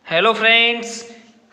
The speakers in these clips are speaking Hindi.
हेलो फ्रेंड्स,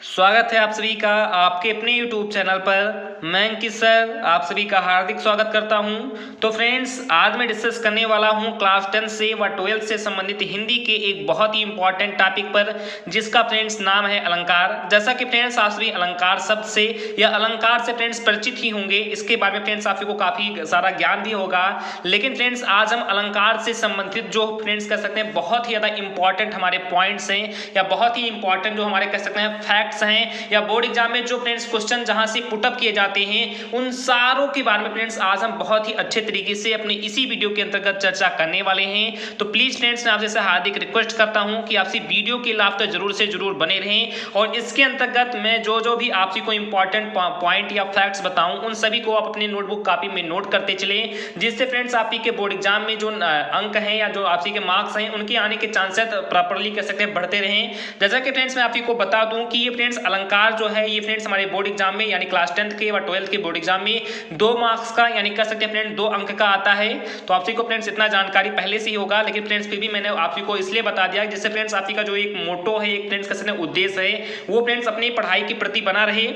स्वागत है आप सभी का आपके अपने यूट्यूब चैनल पर। मैं अंकित सर आप सभी का हार्दिक स्वागत करता हूं। तो फ्रेंड्स, आज मैं डिस्कस करने वाला हूं क्लास 10 से व 12 से संबंधित हिंदी के एक बहुत ही इंपॉर्टेंट टॉपिक पर, जिसका फ्रेंड्स नाम है अलंकार। जैसा कि फ्रेंड्स आप सभी अलंकार शब्द से या अलंकार से फ्रेंड्स परिचित ही होंगे, इसके बारे में फ्रेंड्स आप सभी को काफ़ी सारा ज्ञान भी होगा। लेकिन फ्रेंड्स आज हम अलंकार से संबंधित जो फ्रेंड्स कह सकते हैं बहुत ही ज़्यादा इंपॉर्टेंट हमारे पॉइंट्स हैं या बहुत ही इंपॉर्टेंट जो हमारे कह सकते हैं फैक्ट्स हैं या बोर्ड एग्जाम में जो फ्रेंड्स क्वेश्चन जहां से पुटअप किए जाते हैं, उन सारों के बारे में फ्रेंड्स आज हम बहुत ही अच्छे तरीके से अपने इसी वीडियो के अंतर्गत चर्चा करने वाले हैं। तो प्लीज फ्रेंड्स मैं आपसे हार्दिक रिक्वेस्ट करता हूं कि आपसे वीडियो के लाभ तो जरूर से जरूर बने रहें और इसके अंतर्गत मैं जो भी आपसी को इंपॉर्टेंट पॉइंट या फैक्ट्स बताऊं, उन सभी को आप अपने नोटबुक कॉपी में नोट करते चले, जिससे फ्रेंड्स आपकी के बोर्ड एग्जाम में जो अंक हैं या जो आपसी के मार्क्स हैं, उनके आने के चांसेस प्रॉपर्ली कह सकते हैं बढ़ते रहें। जैसा कि फ्रेंड्स मैं आपको को बता दूं कि ये फ्रेंड्स अलंकार जो है ये फ्रेंड्स हमारे बोर्ड एग्जाम में यानी क्लास 10 के व 12 के बोर्ड एग्जाम में 2 मार्क्स का यानी कह सकते हैं फ्रेंड्स 2 अंक का आता है। तो आप सभी को फ्रेंड्स इतना जानकारी पहले से ही होगा, लेकिन फ्रेंड्स फिर भी मैंने आप सभी को इसलिए बता दिया जिससे फ्रेंड्स आप सभी का जो एक मोटो है, एक फ्रेंड्स कह सकते हैं उद्देश्य है, वो फ्रेंड्स अपनी पढ़ाई के प्रति बना रहे।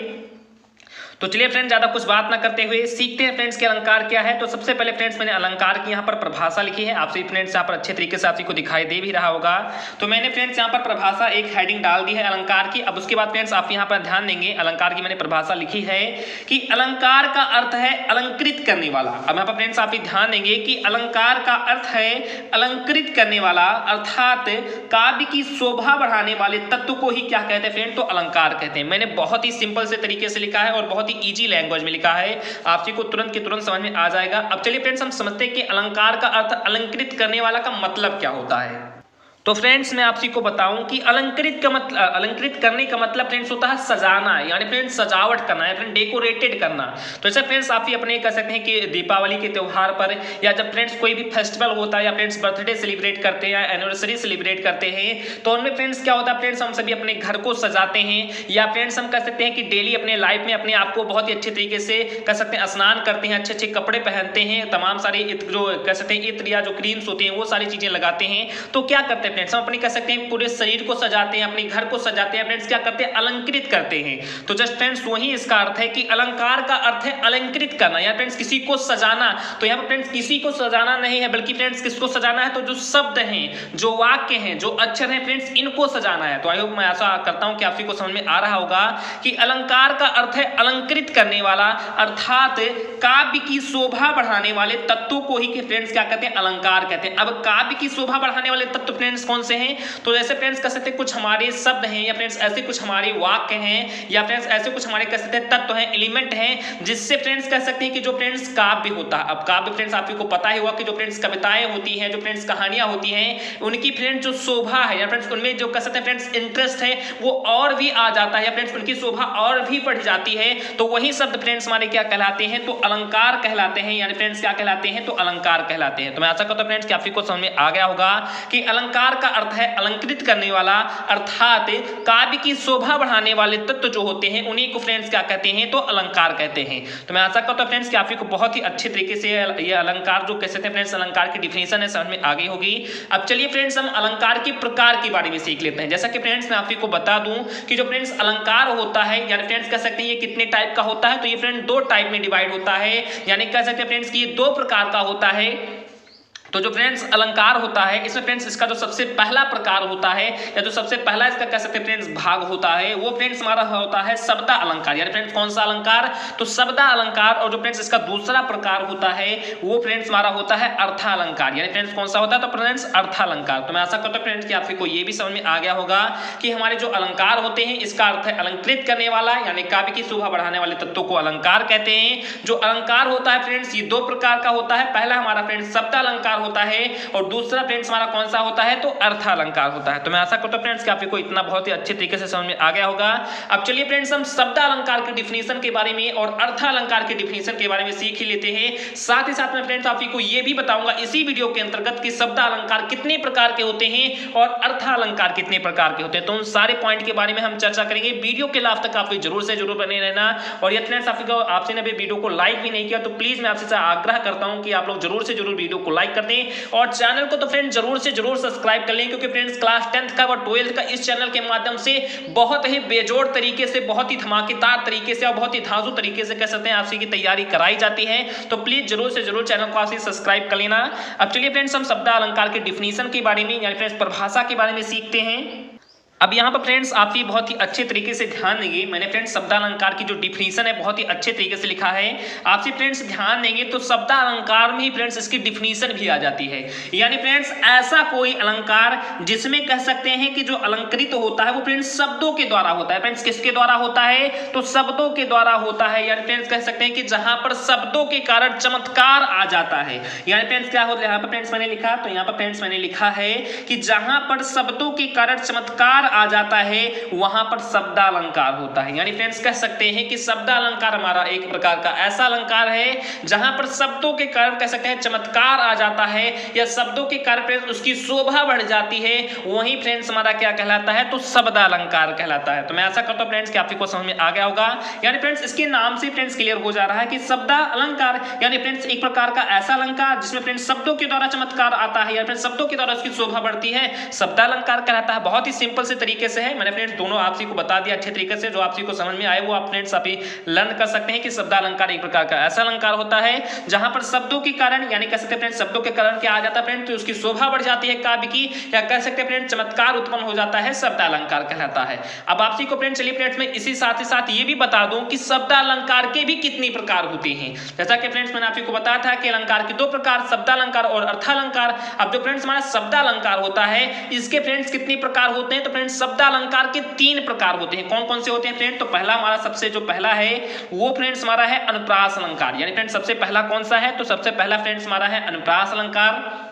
तो चलिए फ्रेंड्स ज्यादा कुछ बात ना करते हुए सीखते हैं फ्रेंड्स कि अलंकार क्या है। तो सबसे पहले फ्रेंड्स मैंने अलंकार की यहाँ पर परिभाषा लिखी है, आप सभी फ्रेंड्स यहाँ पर अच्छे तरीके से आप सभी को दिखाई दे भी रहा होगा। तो मैंने फ्रेंड्स यहाँ पर परिभाषा एक हेडिंग डाल दी है अलंकार की। अब उसके बाद फ्रेंड्स आप यहाँ पर ध्यान देंगे, अलंकार की मैंने परिभाषा लिखी है कि अलंकार का अर्थ है अलंकृत करने वाला। अब यहाँ पर फ्रेंड्स आप ध्यान देंगे कि अलंकार का अर्थ है अलंकृत करने वाला, अर्थात काव्य की शोभा बढ़ाने वाले तत्व को ही क्या कहते हैं फ्रेंड, तो अलंकार कहते हैं। मैंने बहुत ही सिंपल से तरीके से लिखा है और बहुत ही इजी लैंग्वेज में लिखा है, आपसी को तुरंत के तुरंत समझ में आ जाएगा। अब चलिए फ्रेंड्स हम समझते हैं कि अलंकार का अर्थ अलंकृत करने वाला का मतलब क्या होता है। तो फ्रेंड्स मैं आपसी को बताऊं कि अलंकृत करने का मतलब फ्रेंड्स होता है सजाना, यानी फ्रेंड्स सजावट करना या फ्रेंड डेकोरेटेड करना। तो ऐसे फ्रेंड्स आप ही अपने कह सकते हैं कि दीपावली के त्योहार पर या जब फ्रेंड्स कोई भी फेस्टिवल होता है या फ्रेंड्स बर्थडे सेलिब्रेट करते हैं या एनिवर्सरी सेलिब्रेट करते हैं, तो उनमें फ्रेंड्स क्या होता है फ्रेंड्स हम सभी अपने घर को सजाते हैं या फ्रेंड्स हम कह सकते हैं कि डेली अपने लाइफ में अपने आप को बहुत ही अच्छे तरीके से कह सकते हैं स्नान करते हैं, अच्छे अच्छे कपड़े पहनते हैं, तमाम सारे जो कह सकते हैं इत्र या जो क्रीम्स होते हैं वो सारी चीजें लगाते हैं। तो क्या करते हैं फ्रेंड्स, हम अपने कह सकते हैं पूरे शरीर को सजाते हैं, अपने घर को सजाते हैं, फ्रेंड्स क्या करते हैं अलंकृत करते हैं। तो जस्ट फ्रेंड्स वही इसका अर्थ है कि अलंकार का अर्थ है अलंकृत करना या फ्रेंड्स किसी को सजाना। तो यहाँ पर फ्रेंड्स किसी को सजाना नहीं है, बल्कि फ्रेंड्स किसको सजाना है, तो जो शब्द हैं, जो वाक्य हैं, जो अक्षर हैं फ्रेंड्स, इनको सजाना है। तो आई होप मैं आशा करता हूं कि आप सभी को समझ में आ रहा होगा कि अलंकार का अर्थ है अलंकृत करने वाला, अर्थात काव्य की शोभा बढ़ाने वाले तत्वों को ही फ्रेंड्स क्या कहते हैं, अलंकार कहते हैं। अब काव्य की शोभा बढ़ाने वाले तत्व फ्रेंड्स कौन से हैं, तो जैसे फ्रेंड्स कह सकते हैं कुछ हमारे शब्द हैं या फ्रेंड्स ऐसे कुछ हमारे वाक्य हैं या फ्रेंड्स ऐसे कुछ हमारे कह सकते हैं तत्व हैं, एलिमेंट हैं, जिससे फ्रेंड्स कह सकते हैं कि जो फ्रेंड्स काव्य होता है। अब काव्य फ्रेंड्स आपको पता ही होगा कि जो फ्रेंड्स कविताएं होती हैं, जो फ्रेंड्स कहानियां होती हैं, उनकी फ्रेंड्स जो शोभा है या फ्रेंड्स उनमें जो कह सकते हैं फ्रेंड्स इंटरेस्ट है वो और भी आ जाता है या फ्रेंड्स उनकी शोभा और भी बढ़ जाती है। तो वही शब्द फ्रेंड्स हमारे क्या कहलाते हैं, तो अलंकार कहलाते हैं, यानी फ्रेंड्स क्या कहलाते हैं, तो अलंकार कहलाते हैं। तो मैं आशा करता हूं फ्रेंड्स कि आपको समझ में आ गया होगा कि अलंकार का अर्थ है अलंकृत करने वाला, अर्थात काव्य की शोभा बढ़ाने वाले तत्व जो होते हैं उन्हीं को फ्रेंड्स क्या कहते हैं, तो अलंकार कहते हैं। तो मैं आशा करता हूं फ्रेंड्स कि आपको बहुत ही अच्छे तरीके से ये अलंकार जो कह सकते हैं फ्रेंड्स अलंकार की डिफिनेशन है समझ में आ गई होगी। अब चलिए फ्रेंड्स हम अलंकार के प्रकार के बारे में सीख लेते हैं। जैसा कि फ्रेंड्स मैं आपको बता दूं कि जो फ्रेंड्स अलंकार होता है यानी फ्रेंड्स कह सकते हैं ये कितने टाइप का होता है, तो ये फ्रेंड 2 टाइप में डिवाइड होता है, यानी कह सकते हैं फ्रेंड्स कि ये 2 प्रकार का होता है। तो जो फ्रेंड्स अलंकार होता है इसमें फ्रेंड्स इसका जो सबसे पहला प्रकार होता है या जो सबसे पहला इसका कह सकते हैं फ्रेंड्स भाग होता है, वो फ्रेंड्स हमारा होता है शब्द अलंकार, यानी फ्रेंड्स कौन सा अलंकार, तो शब्द अलंकार। और जो फ्रेंड्स इसका दूसरा प्रकार होता है वो फ्रेंड्स हमारा होता है अर्थालंकार, यानी फ्रेंड्स कौन सा होता है, तो फ्रेंड्स अर्थालंकार। तो मैं आशा करता हूं फ्रेंड्स कि आपको ये भी समझ में आ गया होगा कि हमारे जो अलंकार होते हैं इसका अर्थ है अलंकृत करने वाला, यानी काव्य की शोभा बढ़ाने वाले तत्वों को अलंकार कहते हैं। जो अलंकार होता है फ्रेंड्स ये 2 प्रकार का होता है, पहला हमारा फ्रेंड्स शब्द अलंकार होता है और दूसरा फ्रेंड्स हमारा कौन सा होता है, तो अर्थालंकार होता है। तो मैं आशा करता हूं फ्रेंड्स कि आपको इतना बहुत ही अच्छे तरीके से समझ में आ गया होगा। अब चलिए फ्रेंड्स हम शब्द अलंकार की डिफिनेशन के बारे में और अर्थालंकार की डिफिनेशन के बारे में सीख ही लेते हैं। साथ ही साथ में फ्रेंड्स आपको ये भी बताऊंगा इसी वीडियो के अंतर्गत कि शब्द अलंकार कितने प्रकार के होते हैं और अर्थालंकार कितने प्रकार के होते हैं। तो उन सारे पॉइंट के बारे में हम चर्चा करेंगे। वीडियो के लास्ट तक आप जरूर से जरूर बने रहना। और यदि फ्रेंड्स आपसे ने वीडियो को लाइक भी नहीं किया तो प्लीज मैं आपसे आग्रह करता हूं कि आप लोग जरूर से जरूर वीडियो को लाइक करते दें और चैनल को तो फ्रेंड्स जरूर से जरूर सब्सक्राइब कर लें, क्योंकि फ्रेंड्स क्लास 10th का और 12th का इस चैनल के माध्यम से बहुत ही बेजोड़ तरीके से, बहुत ही धमाकेदार तरीके से और बहुत ही धांसू तरीके से कह सकते हैं आपसी की तैयारी कराई जाती है। तो प्लीज जरूर से जरूर चैनल को आपसे सब्सक्राइब कर लेना। अब चलिए फ्रेंड्स हम शब्द अलंकार के डिफिनीशन के बारे में यानी फ्रेंड्स परिभाषा के बारे में सीखते हैं। अब यहाँ पर फ्रेंड्स आप ये बहुत ही अच्छे तरीके से ध्यान देंगे, मैंने फ्रेंड्स शब्दालंकार की जो डिफिनीशन है बहुत ही अच्छे तरीके से लिखा है। आपसे फ्रेंड्स ध्यान देंगे तो शब्दालंकार में ही फ्रेंड्स इसकी डिफिनीशन भी आ जाती है। यानी फ्रेंड्स ऐसा कोई अलंकार जिसमें कह सकते हैं कि जो अलंकृत होता है वो फ्रेंड्स शब्दों के द्वारा होता है। फ्रेंड्स किसके द्वारा होता है? तो शब्दों के द्वारा होता है। यानी फ्रेंड्स कह सकते हैं कि जहां पर शब्दों के कारण चमत्कार आ जाता है। यानी फ्रेंड्स क्या होता है, यहाँ पर फ्रेंड्स मैंने लिखा, तो यहाँ पर फ्रेंड्स मैंने लिखा है कि जहां पर शब्दों के कारण चमत्कार आ जाता है वहां पर शब्दालंकार होता है। यानी फ्रेंड्स कह सकते हैं कि शब्दालंकार हमारा एक प्रकार का ऐसा अलंकार है जहां पर शब्दों के कारण कह सकते हैं चमत्कार आ जाता है या शब्दों के कारण फ्रेंड्स उसकी शोभा बढ़ जाती है, वही फ्रेंड्स हमारा क्या कहलाता है? तो शब्दालंकार कहलाता है। तो मैं ऐसा करता हूं फ्रेंड्स कि आपको समझ में आ गया होगा। यानी फ्रेंड्स इसके नाम से फ्रेंड्स क्लियर हो जा रहा है कि शब्दालंकार यानी फ्रेंड्स एक प्रकार का ऐसा अलंकार जिसमें फ्रेंड्स शब्दों के द्वारा चमत्कार आता है या फ्रेंड्स शब्दों के द्वारा उसकी शोभा बढ़ती है, शब्दालंकार कहलाता है। बहुत ही सिंपल से तरीके से है, मैंने फ्रेंड्स दोनों आपसी को बता दिया अच्छे तरीके से। जो आपसी को समझ में आए वो आप फ्रेंड्स आप लर्न कर सकते हैं कि शब्दालंकार एक प्रकार का ऐसा अलंकार होता है जहां पर शब्दों के कारण यानी कह सकते हैं फ्रेंड्स शब्दों के कारण क्या आ जाता है फ्रेंड्स, तो उसकी शोभा बढ़ जाती है काव्य की, या कह सकते हैं फ्रेंड्स चमत्कार उत्पन्न हो जाता है, शब्दालंकार कहलाता है। अब आपसी को फ्रेंड्स चलिए फ्रेंड्स मैं इसी साथ ही साथ ये भी बता दूं कि शब्दालंकार के भी कितने प्रकार होते हैं। जैसा कि फ्रेंड्स मैंने आपको बताया था कि अलंकार के दो प्रकार, शब्दालंकार और अर्थालंकार। अब जो फ्रेंड्स हमारा शब्दालंकार होता है इसके फ्रेंड्स कितने प्रकार होते हैं? तो फ्रेंड्स शब्दालंकार के 3 प्रकार होते हैं। कौन कौन से होते हैं फ्रेंड? तो पहला हमारा सबसे जो पहला है वो फ्रेंड्स हमारा है अनुप्रास अलंकार। यानी फ्रेंड्स सबसे पहला कौन सा है? तो सबसे पहला फ्रेंड्स हमारा है अनुप्रास अलंकार।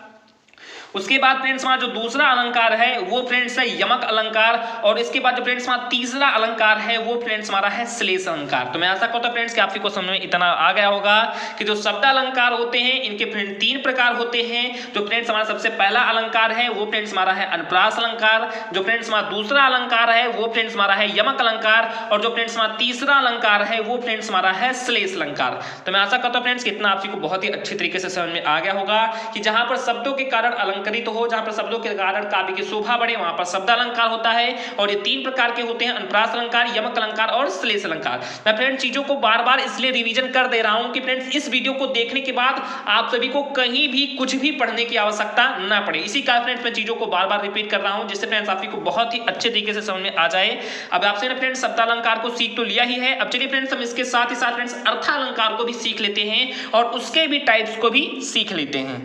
उसके बाद फ्रेंड्स हमारा जो दूसरा अलंकार है वो फ्रेंड्स है यमक अलंकार, और इसके बाद जो फ्रेंड्स हमारा तीसरा अलंकार है वो फ्रेंड्स हमारा है श्लेष अलंकार। तो मैं आशा करता हूं फ्रेंड्स कि आपको समझ में इतना आ गया होगा कि जो शब्दालंकार होते हैं इनके फ्रेंड्स 3 प्रकार होते हैं। जो फ्रेंड्स हमारा सबसे पहला अलंकार है वो फ्रेंड्स हमारा है अनुप्रास अलंकार, जो फ्रेंड्स हमारा दूसरा अलंकार है वो फ्रेंड्स हमारा है यमक अलंकार, और जो फ्रेंड्स हमारा तीसरा अलंकार है वो फ्रेंड्स हमारा है श्लेष अलंकार। तो मैं आशा करता हूं फ्रेंड्स कि इतना आपको बहुत ही अच्छे तरीके से समझ में आ गया होगा कि जहां पर शब्दों के कारण अलंकृत हो, जहां पर शब्दों के कारण काव्य की शोभा बढ़े, वहां पर शब्दालंकार होता है। और ये 3 प्रकार के होते हैं, अनुप्रास अलंकार, यमक अलंकार और श्लेष अलंकार। मैं फ्रेंड्स चीजों को बार बार इसलिए रिवीजन कर दे रहा हूं कि फ्रेंड्स इस वीडियो को देखने के बाद आप सभी को कहीं भी कुछ भी पढ़ने की आवश्यकता ना पड़े। इसी कारण फ्रेंड्स मैं चीजों को बार बार रिपीट कर रहा हूं जिससे फ्रेंड्स आपको बहुत ही अच्छे तरीके से समझ में आ जाए। अब आपसे फ्रेंड्स शब्दालंकार को सीख तो लिया ही है, अब चलिए फ्रेंड्स हम इसके साथ ही साथ फ्रेंड्स अर्थालंकार को भी सीख लेते हैं और उसके भी टाइप्स को भी सीख लेते हैं।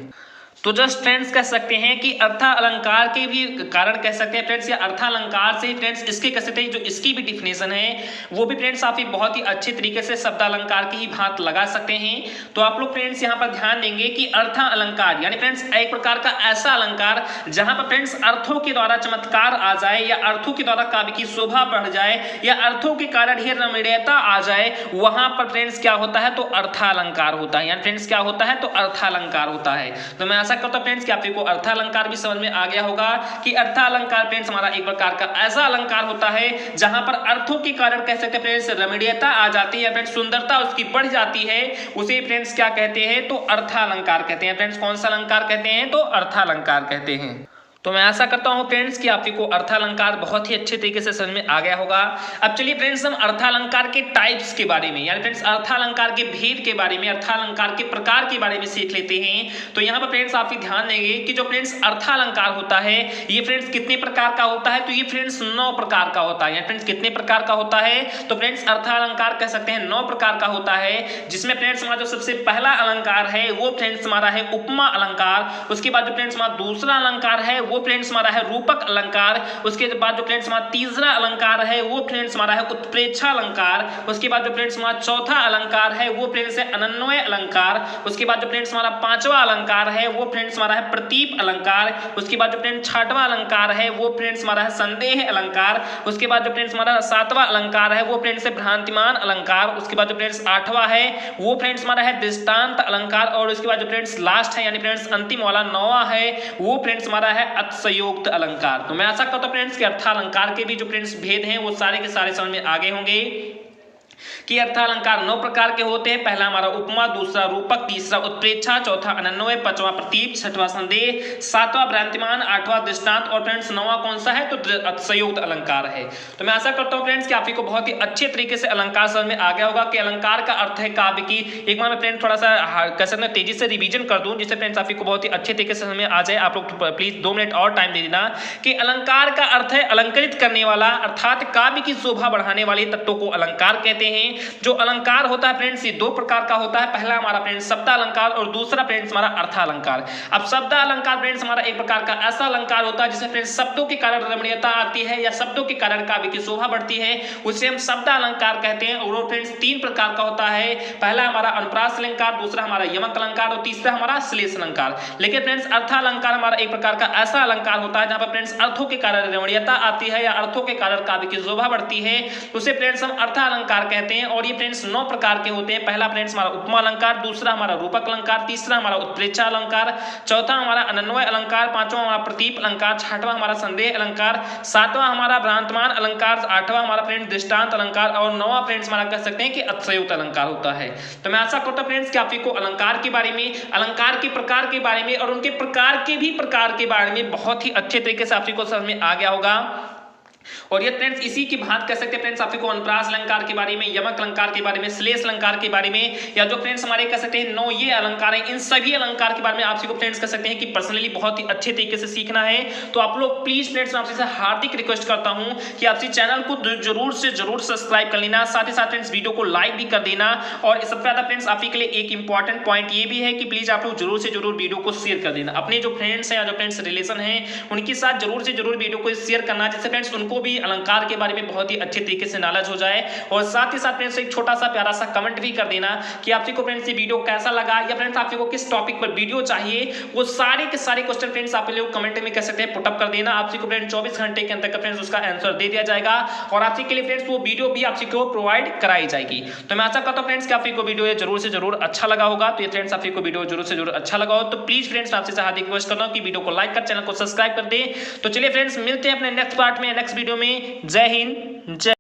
तो जस्ट फ्रेंड्स कह सकते हैं कि अर्थालंकार के भी कारण कह सकते हैं फ्रेंड्स या अर्थालंकार से फ्रेंड्स इसके कह सकते हैं जो इसकी भी डिफिनेशन है वो भी फ्रेंड्स आप बहुत ही अच्छे तरीके से शब्दालंकार की ही भांत लगा सकते हैं। तो आप लोग फ्रेंड्स यहाँ पर ध्यान देंगे कि अर्थालंकार यानी फ्रेंड्स एक प्रकार का ऐसा अलंकार जहां पर फ्रेंड्स अर्थों के द्वारा चमत्कार आ जाए या अर्थों के द्वारा काव्य की शोभा बढ़ जाए या अर्थों के कारण ही रमणीयता आ जाए, वहां पर फ्रेंड्स क्या होता है? तो अर्थालंकार होता है। यानी फ्रेंड्स क्या होता है? तो अर्थालंकार होता है। तो मैं करता हूं फ्रेंड्स कि आपको अर्थालंकार भी समझ में आ गया होगा कि अर्थालंकार फ्रेंड्स हमारा एक प्रकार का ऐसा अलंकार होता है जहां पर अर्थों के कारण कह सकते हैं फ्रेंड्स रमणीयता आ जाती है, फ्रेंड्स सुंदरता उसकी बढ़ जाती है, उसे फ्रेंड्स क्या कहते हैं? तो अर्थालंकार कहते हैं। फ्रेंड्स कौन सा अलंकार कहते हैं? तो अर्थालंकार कहते हैं। तो मैं आशा करता हूं फ्रेंड्स कि आपको अर्थालंकार बहुत ही अच्छे तरीके से समझ में आ गया होगा। अब चलिए फ्रेंड्स हम अर्थालंकार के टाइप्स के बारे में यानी फ्रेंड्स अर्थालंकार के भेद के बारे में, अर्थालंकार के प्रकार के बारे में सीख लेते हैं। तो यहाँ पर फ्रेंड्स आप ध्यान देंगे कि जो फ्रेंड्स अर्थालंकार होता है ये फ्रेंड्स कितने प्रकार का होता है? तो ये फ्रेंड्स 9 प्रकार का होता है। फ्रेंड्स कितने प्रकार का होता है? तो फ्रेंड्स अर्थालंकार कह सकते हैं 9 प्रकार का होता है, जिसमें फ्रेंड्स हमारा जो सबसे पहला अलंकार है वो फ्रेंड्स हमारा है उपमा अलंकार। उसके बाद जो फ्रेंड्स हमारा दूसरा अलंकार है वो फ्रेंड्स हमारा है रूपक अलंकार। उसके बाद जो फ्रेंड्स हमारा तीसरा अलंकार है वो फ्रेंड्स हमारा है उत्प्रेक्षा अलंकार। उसके बाद जो फ्रेंड्स हमारा चौथा अलंकार है वो फ्रेंड्स है अनन्वय अलंकार। उसके बाद जो फ्रेंड्स हमारा 5वां अलंकार है वो फ्रेंड्स हमारा है प्रतीप अलंकार। उसके बाद जो फ्रेंड्स 6वां अलंकार है वो फ्रेंड्स हमारा है संदेह अलंकार। उसके बाद जो फ्रेंड्स हमारा 7वां अलंकार है वो फ्रेंड्स है भ्रांतिमान अलंकार। उसके बाद जो फ्रेंड्स 8वां है वो फ्रेंड्स हमारा है दृष्टांत अलंकार। और उसके बाद जो फ्रेंड्स लास्ट है यानी फ्रेंड्स अंतिम वाला 9वां है वो फ्रेंड्स हमारा है अतिशयोक्त अलंकार। तो मैं आशा करता हूं फ्रेंड्स कि अर्थालंकार के भी जो फ्रेंड्स भेद हैं वो सारे के सारे समझ में आ गए होंगे। कि अर्थालंकार 9 प्रकार के होते हैं। पहला हमारा उपमा, दूसरा रूपक, तीसरा उत्प्रेक्षा, चौथा अनन्वय, पांचवा प्रतीप, छठवां संदेह, सातवां भ्रांतिमान, आठवां दृष्टांत और फ्रेंड्स नौवां कौन सा है, तो संयुक्त अलंकार है। तो मैं आशा करता हूं फ्रेंड्स कि आप को बहुत ही अच्छे तरीके से अलंकार समझ में आ गया होगा कि अलंकार का अर्थ है काव्य की। एक बार मैं फ्रेंड्स थोड़ा सा कह सकते हैं तेजी से रिवीजन कर दूं, जिससे फ्रेंड्स आप को बहुत ही अच्छे तरीके से समझ में आ जाए। आप लोग प्लीज 2 मिनट और टाइम दे देना कि अलंकार का अर्थ है अलंकृत करने वाला, अर्थात काव्य की शोभा बढ़ाने वाले तत्वों को अलंकार कहते हैं। जो अलंकार होता है फ्रेंड्स ये 2 प्रकार का होता है। पहला हमारा फ्रेंड्स शब्दालंकार और दूसरा फ्रेंड्स हमारा अर्थालंकार। अब शब्दालंकार फ्रेंड्स हमारा एक प्रकार का ऐसा अलंकार होता है जिसमें फ्रेंड्स शब्दों के कारण रमणीयता आती है या शब्दों के कारण काव्य की शोभा बढ़ती है, उसे हम शब्दालंकार कहते हैं। और वो फ्रेंड्स 3 प्रकार का होता है। पहला हमारा अनुप्रास अलंकार, दूसरा हमारा यमक अलंकार और तीसरा हमारा श्लेष अलंकार। लेकिन फ्रेंड्स अर्थालंकार हमारा एक प्रकार का ऐसा अलंकार होता है जहां पर फ्रेंड्स अर्थों के कारण रमणीयता आती है या अर्थों के कारण काव्य की शोभा बढ़ती है, उसे फ्रेंड्स हम अर्थालंकार कहते हैं। और ये फ्रेंड्स 9 प्रकार के होते हैं। पहला फ्रेंड्स हमारा उपमा अलंकार, दूसरा हमारा रूपक अलंकार, तीसरा हमारा उत्प्रेक्षा अलंकार, चौथा हमारा अनन्वय अलंकार, पांचवा हमारा प्रतीप अलंकार, छठवां हमारा संदेह अलंकार, सातवां हमारा भ्रांतमान अलंकार, आठवां हमारा फ्रेंड्स दृष्टांत अलंकार और नौवां फ्रेंड्स हमारा कह सकते हैं कि अतिशयोक्त अलंकार होता है। तो मैं आशा करता हूं फ्रेंड्स कि आप को अलंकार के बारे में, अलंकार के प्रकार के बारे में और उनके प्रकार के बारे में बहुत ही अच्छे तरीके से आप को समझ में आ गया होगा। और ये फ्रेंड्स इसी की बात कर सकते हैं फ्रेंड्स आप को अनुप्रास अलंकार के बारे में, यमक अलंकार के बारे में, श्लेष अलंकार के बारे में, या जो फ्रेंड्स हमारे कह सकते हैं 9 ये अलंकार हैं, इन सभी अलंकार के बारे में आप को फ्रेंड्स कह सकते हैं कि पर्सनली बहुत ही अच्छे तरीके से सीखना है। तो आप लोग प्लीज फ्रेंड्स मैं आपसे हार्दिक रिक्वेस्ट करता हूं कि आप चैनल को जरूर से जरूर सब्सक्राइब कर लेना, साथ ही साथ फ्रेंड्स वीडियो को लाइक भी कर देना। और सबसे ज्यादा फ्रेंड्स आप के लिए एक इंपॉर्टेंट पॉइंट ये भी है कि प्लीज आप लोग जरूर से जरूर वीडियो को शेयर कर देना। अपने जो फ्रेंड्स हैं या जो फ्रेंड्स रिलेशन है उनके साथ जरूर से जरूर वीडियो को शेयर करना, जिससे फ्रेंड्स उनको भी अलंकार के बारे में बहुत ही अच्छे तरीके से नॉलेज हो जाए। और साथ ही साथ फ्रेंड्स एक छोटा सा प्यारा सा कमेंट भी कर देना कि आप को फ्रेंड्स ये वीडियो कैसा लगा या फ्रेंड्स आप को किस टॉपिक पर वीडियो चाहिए, वो सारे के सारे क्वेश्चन फ्रेंड्स आप लोग कमेंट में कह सकते हैं पुटअप कर देना। आप को फ्रेंड्स 24 घंटे के अंदर का फ्रेंड्स उसका आंसर दे दिया जाएगा और आप के लिए फ्रेंड्स वो वीडियो भी आप को प्रोवाइड कराई जाएगी। तो मैं आशा करता हूं फ्रेंड्स कि आप को वीडियो जरूर से जरूर अच्छा लगा होगा। तो ये फ्रेंड्स आप को वीडियो जरूर से जरूर अच्छा लगा हो तो प्लीज फ्रेंड्स आपसे हार्दिक रिक्वेस्ट करता हूं कि वीडियो को लाइक कर, चैनल को सब्सक्राइब कर दे। तो चलिए फ्रेंड्स मिलते हैं अपने नेक्स्ट पार्ट में, नेक्स्ट वीडियो में। जय हिंद, जय